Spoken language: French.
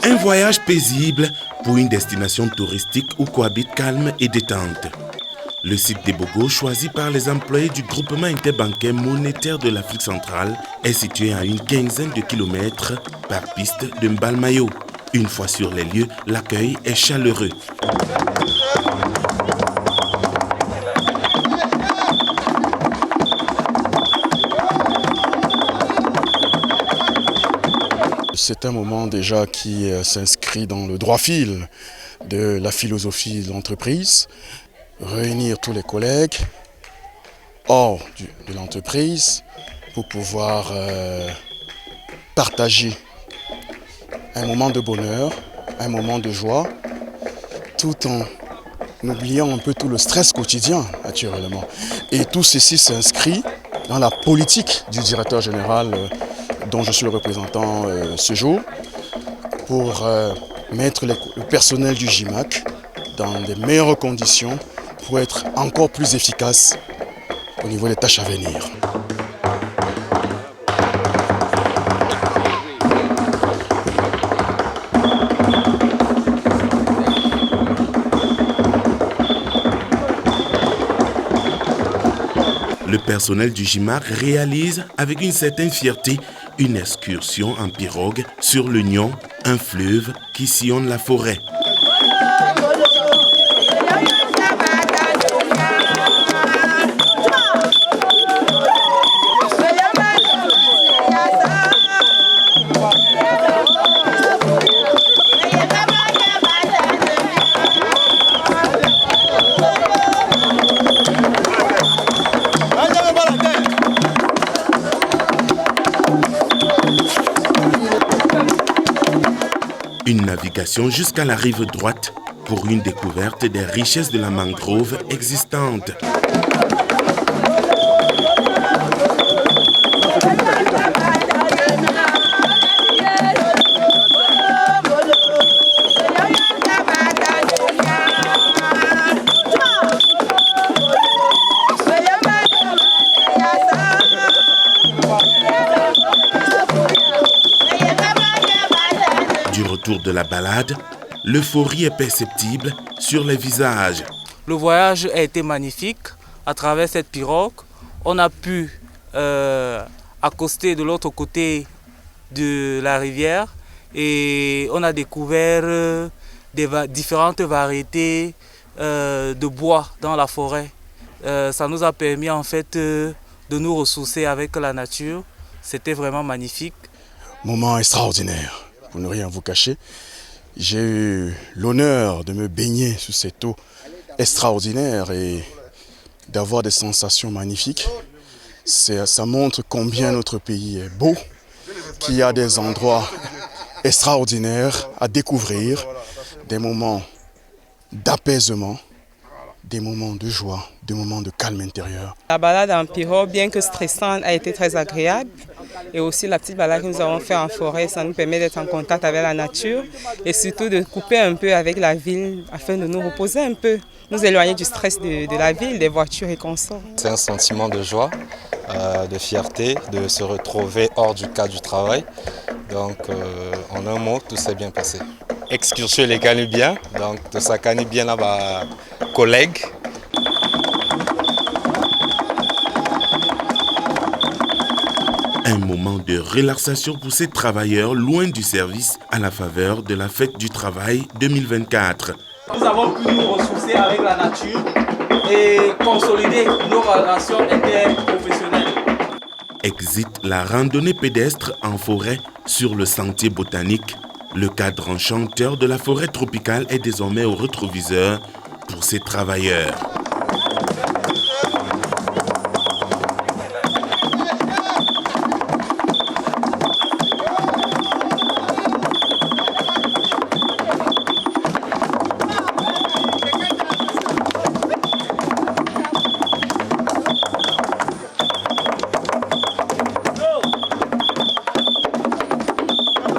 Un voyage paisible pour une destination touristique où cohabitent calme et détente. Le site d'Ebogo, choisi par les employés du groupement interbancaire monétaire de l'Afrique centrale, est situé à une quinzaine de kilomètres par piste de Mbalmayo. Une fois sur les lieux, l'accueil est chaleureux. C'est un moment déjà qui s'inscrit dans le droit fil de la philosophie de l'entreprise. Réunir tous les collègues hors de l'entreprise pour pouvoir partager un moment de bonheur, un moment de joie, tout en oubliant un peu tout le stress quotidien, naturellement. Et tout ceci s'inscrit dans la politique du directeur général dont je suis le représentant ce jour, pour mettre le personnel du JIMAC dans de meilleures conditions pour être encore plus efficace au niveau des tâches à venir. Le personnel du JIMAC réalise avec une certaine fierté une excursion en pirogue sur le Nion, un fleuve qui sillonne la forêt. Une navigation jusqu'à la rive droite pour une découverte des richesses de la mangrove existante. Du retour de la balade, l'euphorie est perceptible sur les visages. Le voyage a été magnifique. À travers cette pirogue, on a pu accoster de l'autre côté de la rivière et on a découvert différentes variétés de bois dans la forêt. Ça nous a permis en fait de nous ressourcer avec la nature. C'était vraiment magnifique. Moment extraordinaire. Pour ne rien vous cacher, j'ai eu l'honneur de me baigner sous cette eau extraordinaire et d'avoir des sensations magnifiques. Ça montre combien notre pays est beau, qu'il y a des endroits extraordinaires à découvrir, des moments d'apaisement, des moments de joie, des moments de calme intérieur. La balade en pirogue, bien que stressante, a été très agréable. Et aussi la petite balade que nous avons faite en forêt, ça nous permet d'être en contact avec la nature et surtout de couper un peu avec la ville afin de nous reposer un peu, nous éloigner du stress de la ville, des voitures et consorts. C'est un sentiment de joie, de fierté, de se retrouver hors du cadre du travail. Donc en un mot, tout s'est bien passé. Excursion les Canibiens, donc de sa Canibien là-bas, collègue. Un moment de relaxation pour ces travailleurs loin du service à la faveur de la fête du travail 2024. Nous avons pu nous ressourcer avec la nature et consolider nos relations interprofessionnelles. Exit la randonnée pédestre en forêt sur le sentier botanique. Le cadre enchanteur de la forêt tropicale est désormais au rétroviseur pour ces travailleurs.